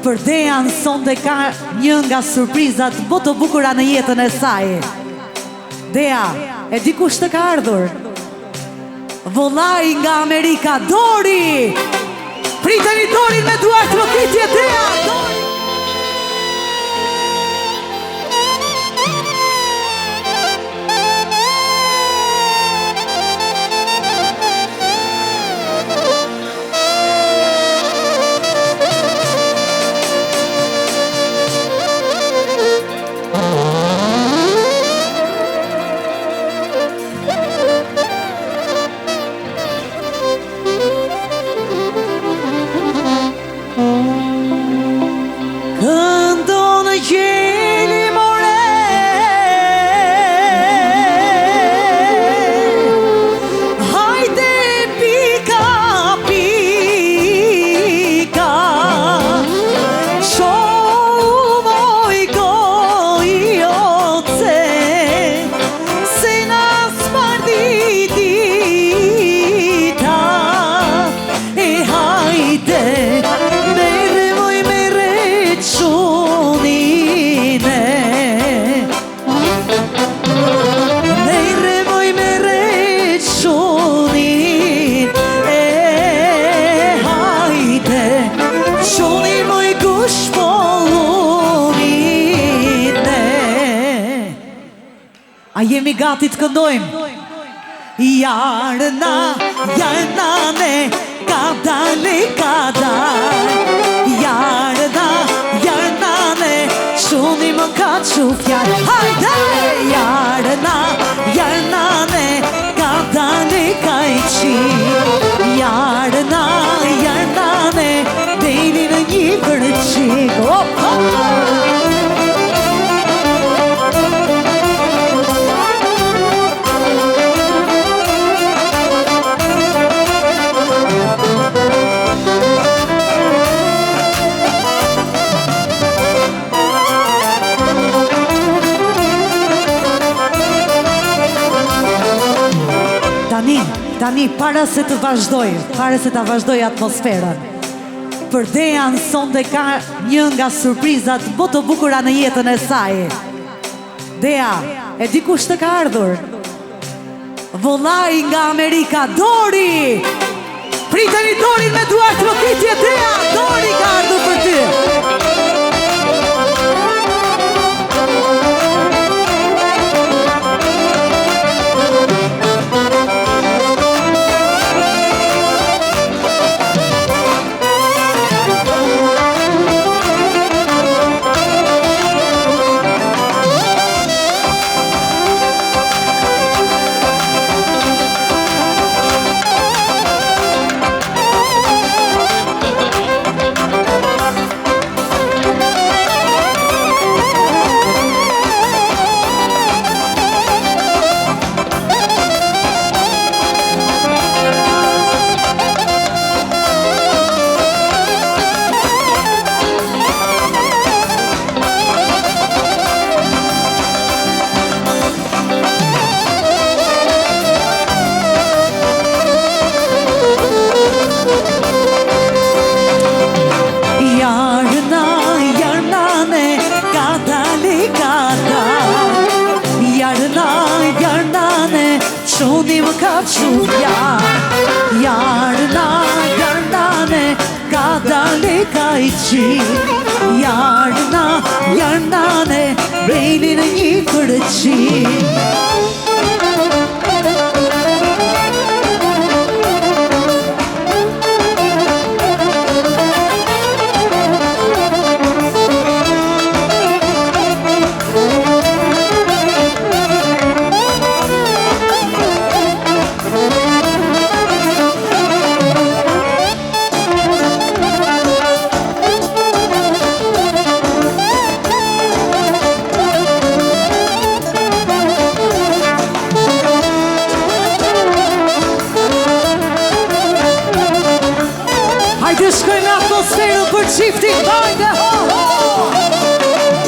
Për Dean sonde ka një nga surprizat më të bukura në jetën e saj. Dea, e di kush të ka ardhur? Vullai nga Amerika, Dori! Priteni Dorin me duart trokitje, Dea! Dori! A jemi gati të këndojmë? Jarëna, jarënane, ka dale, ka dale. Jarëna, jarënane, shuni më ka qufja. Hajde! Jarëna, jarënane, ka dale, ka i qi. Jarëna, jarënane, dejni në një përqik. Hop, hop! Tani, para se të vazhdoj atmosferën, për Dean sonde ka një nga surprizat më të bukura në jetën e saj. Dea, e di kush të ka ardhur? Vullai nga Amerika, Dori! Priteni Dorin me duart trokitje, Dea! Dori ka ardhur për ty! Shuni më ka qufja. Jarëna, jarënane, ka dale, ka i qi. Jarëna, jarënane, bejni në një përqik. Shkojnë atmosferën për qiftin bajde, ho, ho!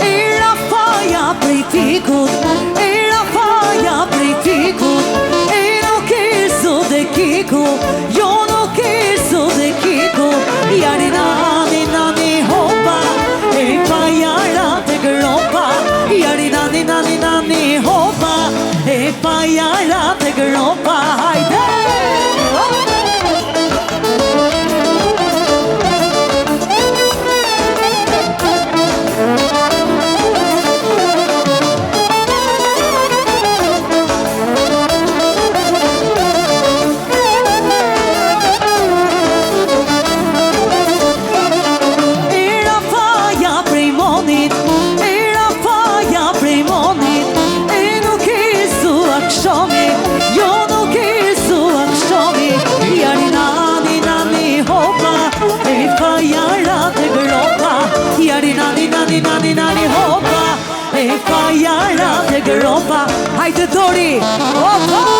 Era faja prej fikut, era faja prej fikut. E nuk kerso dhe kiku, jo nuk kerso dhe kiku. Jari nani, nani, hopa. pa jara të gëropa, hajde! Nani nani hopa, e fa jara të gëropa, hajde Dori, hopa!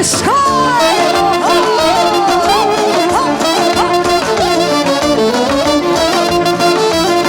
Shkoj!